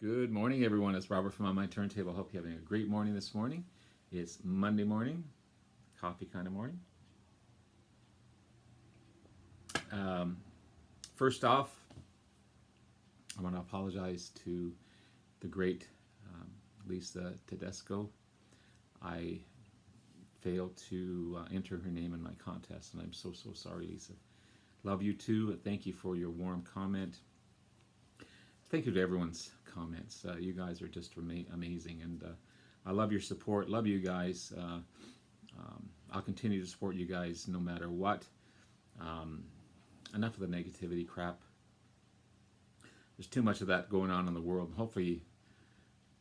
Good morning, everyone. It's Robert from On My Turntable. Hope you're having a great morning this morning. It's Monday morning, coffee kind of morning. Um, First off, I want to apologize to the great Lisa Tedesco. I failed to enter her name in my contest, and I'm so sorry, Lisa. Love you too. Thank you for your warm comment. Thank you to everyone's comments. You guys are just amazing, and I love your support. Love you guys. I'll continue to support you guys no matter what. Enough of the negativity crap. There's too much of that going on in the world. Hopefully,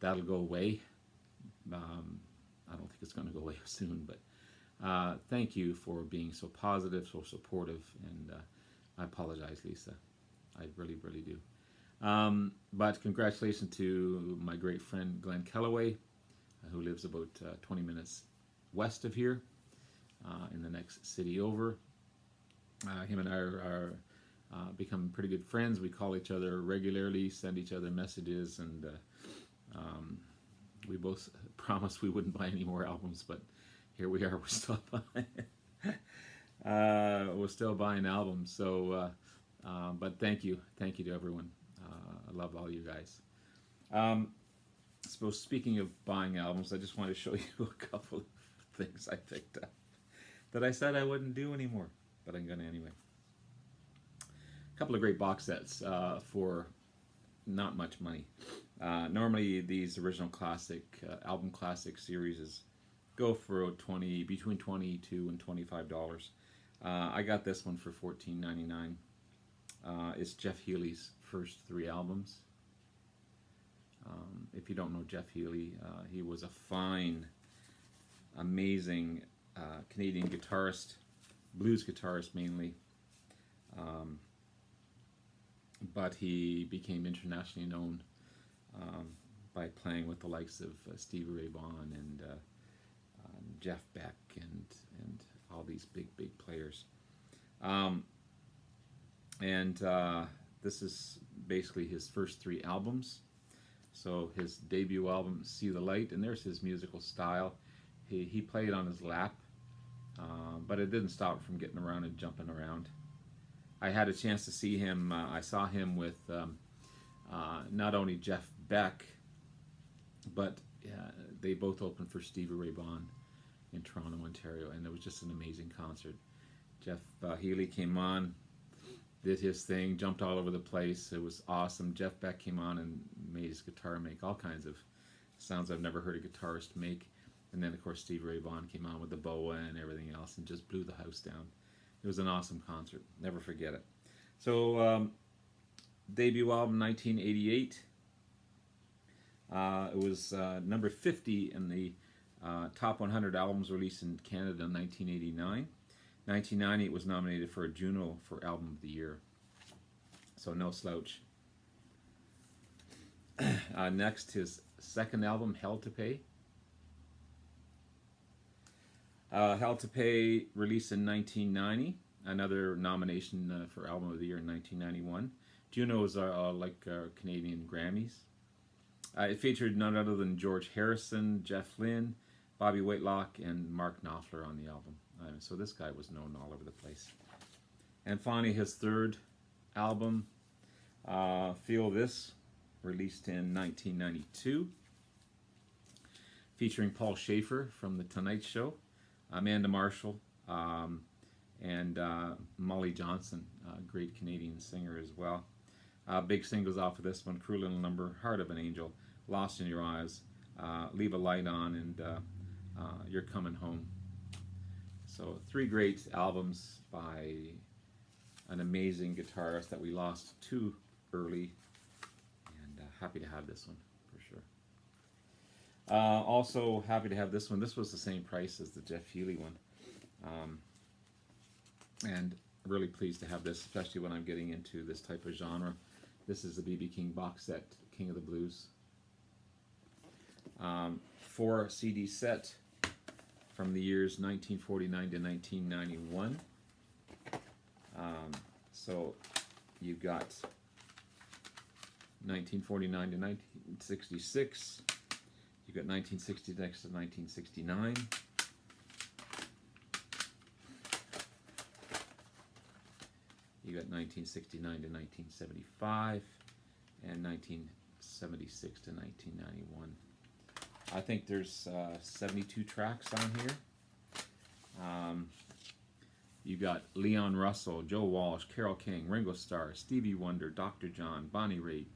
that'll go away. I don't think it's going to go away soon, but thank you for being so positive, so supportive, and I apologize, Lisa. I really do. But congratulations to my great friend Glenn Kellaway, who lives about 20 minutes west of here, in the next city over. Him and I are becoming pretty good friends. We call each other regularly, send each other messages, and we both promised we wouldn't buy any more albums, but here we are. We're still buying. We're still buying albums. So, but thank you to everyone. I love all you guys. I suppose speaking of buying albums, I just want to show you a couple of things I picked up that I said I wouldn't do anymore, but I'm gonna anyway. A couple of great box sets for not much money. Normally these original classic album classic series go for between $22 and $25. I got this one for $14.99. It's Jeff Healey's first 3 albums. If you don't know Jeff Healey, he was a fine, amazing Canadian guitarist, blues guitarist mainly, but he became internationally known by playing with the likes of Stevie Ray Vaughan and Jeff Beck and all these big players. This is basically his first 3 albums. So his debut album, See the Light, and there's his musical style. He played on his lap, but it didn't stop him from getting around and jumping around. I had a chance to see him. I saw him with not only Jeff Beck, but they both opened for Stevie Ray Vaughan in Toronto, Ontario, and it was just an amazing concert. Jeff Healey came on, did his thing, jumped all over the place. It was awesome. Jeff Beck came on and made his guitar make all kinds of sounds I've never heard a guitarist make. And then, of course, Stevie Ray Vaughan came on with the boa and everything else and just blew the house down. It was an awesome concert. Never forget it. So, debut album, 1988. It was number 50 in the top 100 albums released in Canada in 1989. 1990, it was nominated for a Juno for Album of the Year. So no slouch. Next, his second album, Hell to Pay. Hell to Pay, released in 1990. Another nomination for Album of the Year in 1991. Junos are like Canadian Grammys. It featured none other than George Harrison, Jeff Lynne, Bobby Whitlock, and Mark Knopfler on the album. So this guy was known all over the place. And finally, his third album, Feel This, released in 1992, featuring Paul Schaefer from The Tonight Show, Amanda Marshall, and Molly Johnson, a great Canadian singer as well. Big singles off of this one: Cruel Little Number, Heart of an Angel, Lost in Your Eyes, Leave a Light On, and You're Coming Home. So 3 great albums by an amazing guitarist that we lost too early, and happy to have this one for sure. Also happy to have this one. This was the same price as the Jeff Healey one, and really pleased to have this, especially when I'm getting into this type of genre. This is the B.B. King box set, King of the Blues. 4 CD set from the years 1949 to 1991. So you've got 1949 to 1966. You got 1966 to 1969. You got 1969 to 1975 and 1976 to 1991. I think there's 72 tracks on here. You got Leon Russell, Joe Walsh, Carole King, Ringo Starr, Stevie Wonder, Dr. John, Bonnie Raitt,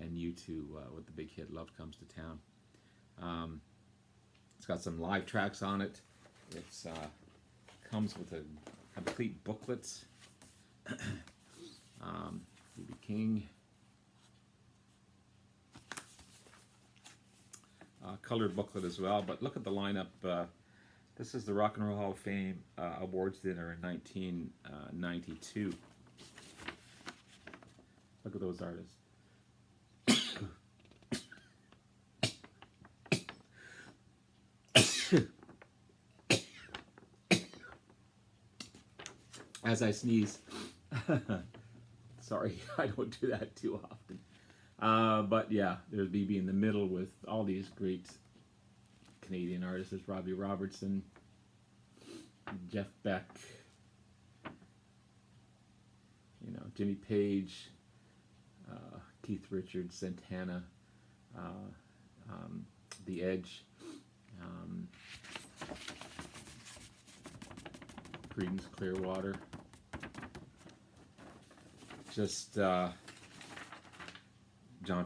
and U2 with the big hit Love Comes to Town. It's got some live tracks on it. It comes with a complete booklet. B.B. King. Colored booklet as well, but look at the lineup. This is the Rock and Roll Hall of Fame Awards dinner in 1992. Look at those artists. As I sneeze. Sorry, I don't do that too often. But yeah, there's BB in the middle with all these great Canadian artists. There's Robbie Robertson, Jeff Beck, Jimmy Page, Keith Richards, Santana, The Edge, Creedence Clearwater. Just John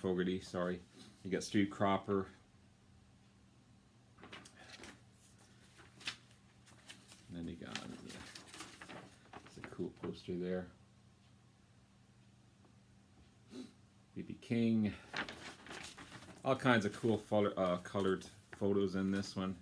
Fogerty, sorry. You got Stu Cropper. And then you got it's a cool poster there. B.B. King. All kinds of cool colored photos in this one.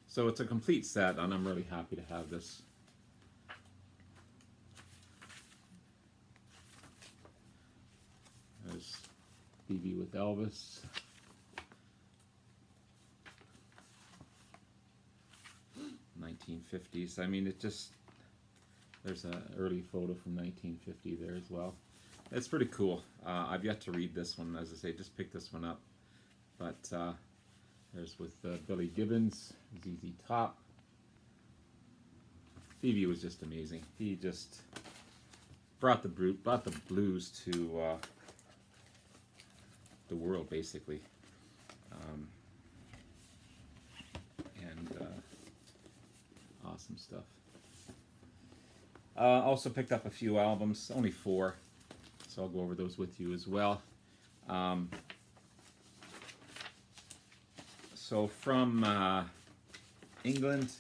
So it's a complete set, and I'm really happy to have this. There's BB with Elvis. '50s. I mean, it just, there's an early photo from 1950 there as well. It's pretty cool. I've yet to read this one. As I say, just picked this one up. But there's with Billy Gibbons, ZZ Top. Phoebe was just amazing. He just brought the blues to the world, basically. Awesome stuff. Also picked up a few albums, only 4, so I'll go over those with you as well. So from England,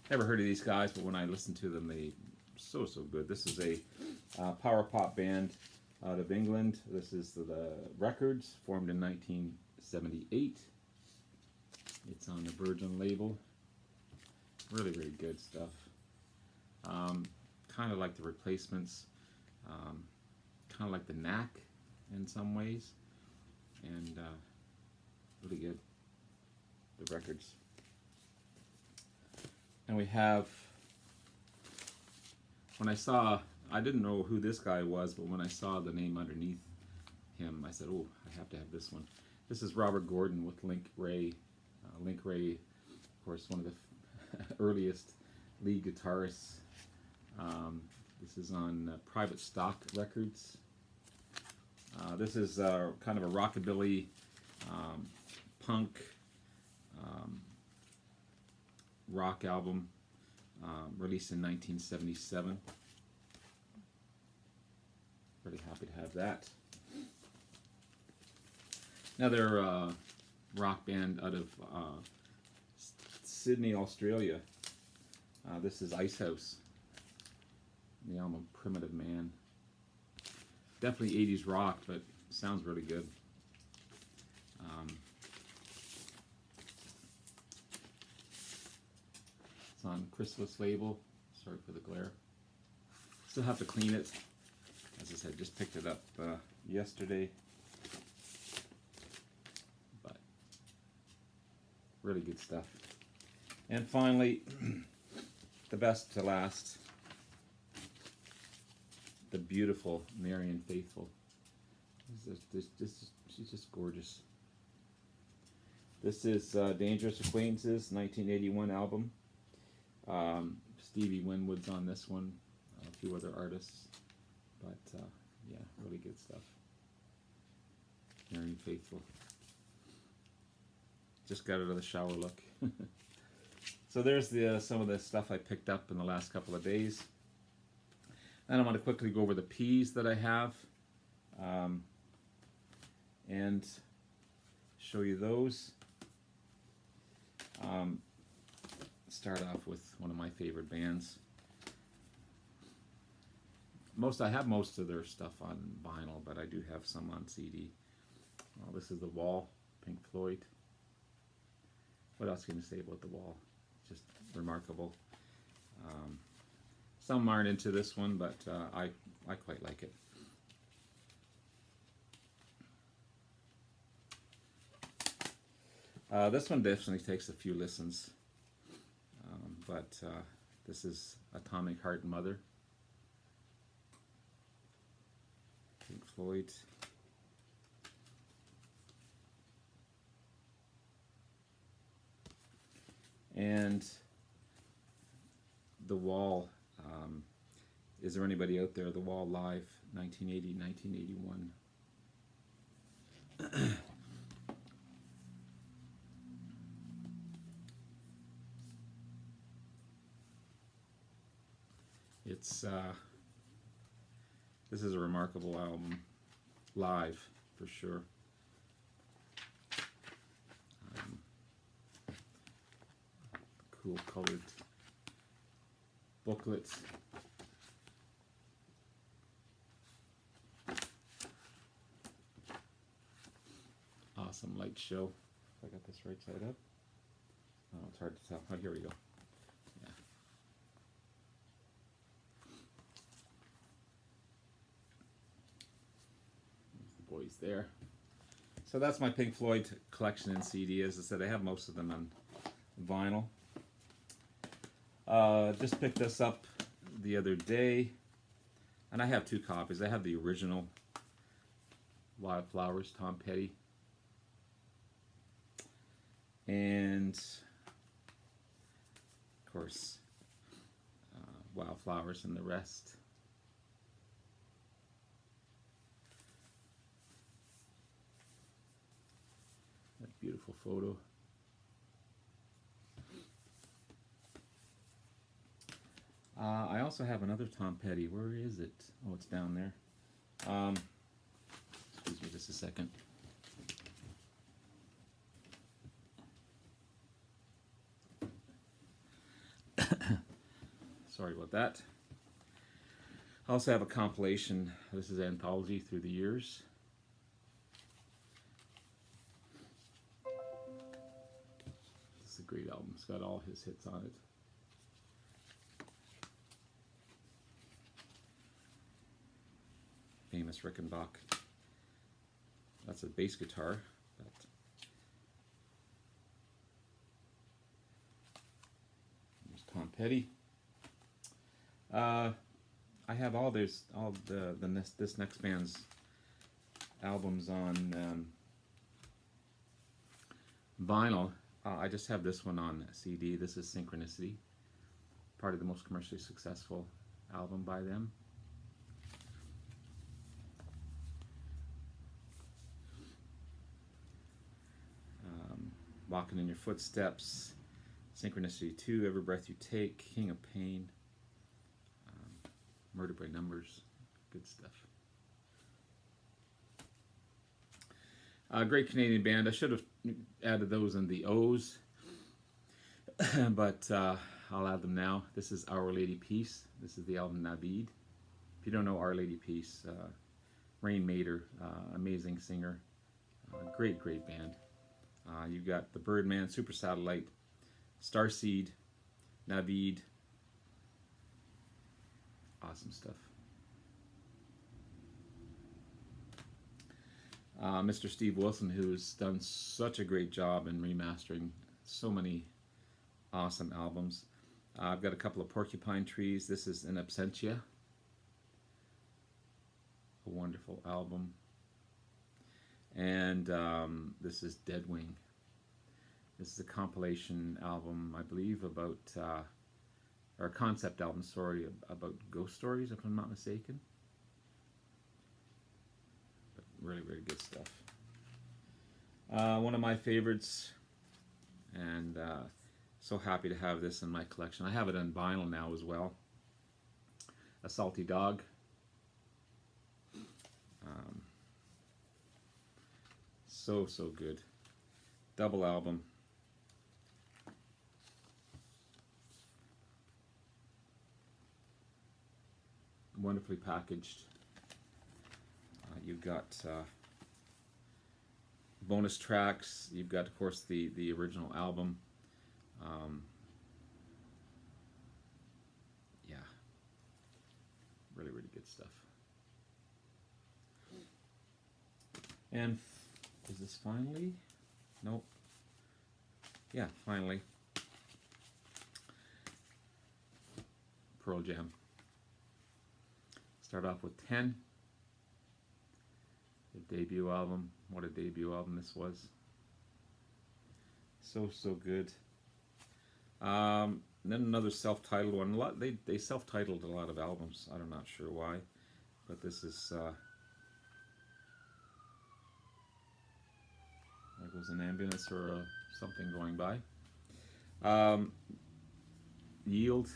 never heard of these guys, but when I listened to them, they so good. This is a Powerpop band out of England. This is the Records, formed in 1978. It's on the Virgin label. Really good stuff. Kind of like the Replacements, kind of like the Knack in some ways, and really good. The Records. And we have, when I didn't know who this guy was, but when I saw the name underneath him, I said, oh, I have to have this one. This is Robert Gordon with Link Wray. Link Wray, of course, one of the earliest lead guitarists. This is on Private Stock Records. This is kind of a rockabilly, punk, rock album, released in 1977. Pretty happy to have that. Another rock band out of Sydney, Australia. This is Icehouse. The album Primitive Man. Definitely 80s rock, but sounds really good. It's on Chrysalis label. Sorry for the glare. Still have to clean it. As I said, just picked it up yesterday. But really good stuff. And finally, the best to last. beautiful Marian Faithfull. She's just gorgeous. This is Dangerous Acquaintances, 1981 album. Stevie Winwood's on this one, a few other artists, but yeah, really good stuff. Marian Faithfull. Just got out of the shower look. So there's some of the stuff I picked up in the last couple of days. And I want to quickly go over the P's that I have and show you those. Start off with one of my favorite bands. I have most of their stuff on vinyl, but I do have some on CD. This is The Wall, Pink Floyd. What else can you say about The Wall? Just remarkable. Some aren't into this one, but I quite like it. This one definitely takes a few listens, but this is Atomic Heart Mother, Pink Floyd. And The Wall. Is there anybody out there? The Wall Live, 1980, 1981. This is a remarkable album, live for sure. Cool colored booklets. Awesome light show. If I got this right side up. Oh, it's hard to tell. Oh, here we go. Yeah. There's the boys there. So that's my Pink Floyd collection in CD. As I said, I have most of them on vinyl. Just picked this up the other day, and I have two copies. I have the original Wildflowers, Tom Petty, and of course Wildflowers and the Rest. That beautiful photo. I also have another Tom Petty. Where is it? Oh, it's down there. Excuse me just a second. Sorry about that. I also have a compilation. This is Anthology Through the Years. This is a great album. It's got all his hits on it. Famous Rickenbach. That's a bass guitar. There's Tom Petty. I have this next band's albums on vinyl. I just have this one on CD. This is Synchronicity, part of the most commercially successful album by them. Walking in Your Footsteps, Synchronicity 2, Every Breath You Take, King of Pain, Murder by Numbers, good stuff. Great Canadian band. I should have added those in the O's, but I'll add them now. This is Our Lady Peace. This is the album Navid. If you don't know Our Lady Peace, Rain Mader, amazing singer, great band. You've got the Birdman, Super Satellite, Starseed, Navid. Awesome stuff. Mr. Steve Wilson, who's done such a great job in remastering so many awesome albums. I've got a couple of Porcupine Trees. This is In Absentia. a wonderful album. And this is Deadwing. This is a compilation album, I believe, about, or a concept album, sorry, about ghost stories, if I'm not mistaken. But really, really good stuff. One of my favorites, and so happy to have this in my collection. I have it on vinyl now as well. A Salty Dog. So good. Double album. Wonderfully packaged. You've got bonus tracks. You've got, of course, the original album. Yeah, really, really good stuff. And is this finally? Nope. Yeah, finally. Pearl Jam. Start off with 10. The debut album. What a debut album this was. So good. Then another self-titled one. A lot they self-titled a lot of albums. I'm not sure why, but this is there goes an ambulance or something going by. Yield.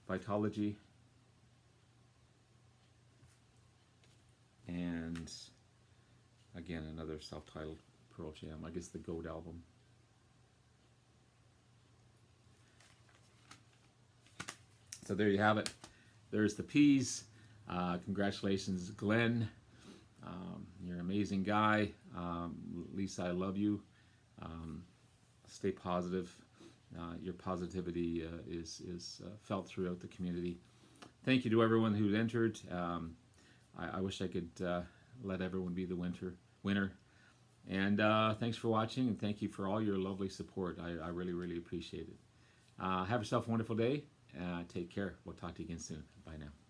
Vitology. And again, another self-titled Pearl Jam. I guess the GOAT album. So there you have it. There's the P's. Congratulations, Glenn. You're an amazing guy. Lisa, I love you. Stay positive. Your positivity is felt throughout the community. Thank you to everyone who entered. I wish I could let everyone be the winner. And thanks for watching, and thank you for all your lovely support. I really, really appreciate it. Have yourself a wonderful day. Take care. We'll talk to you again soon. Bye now.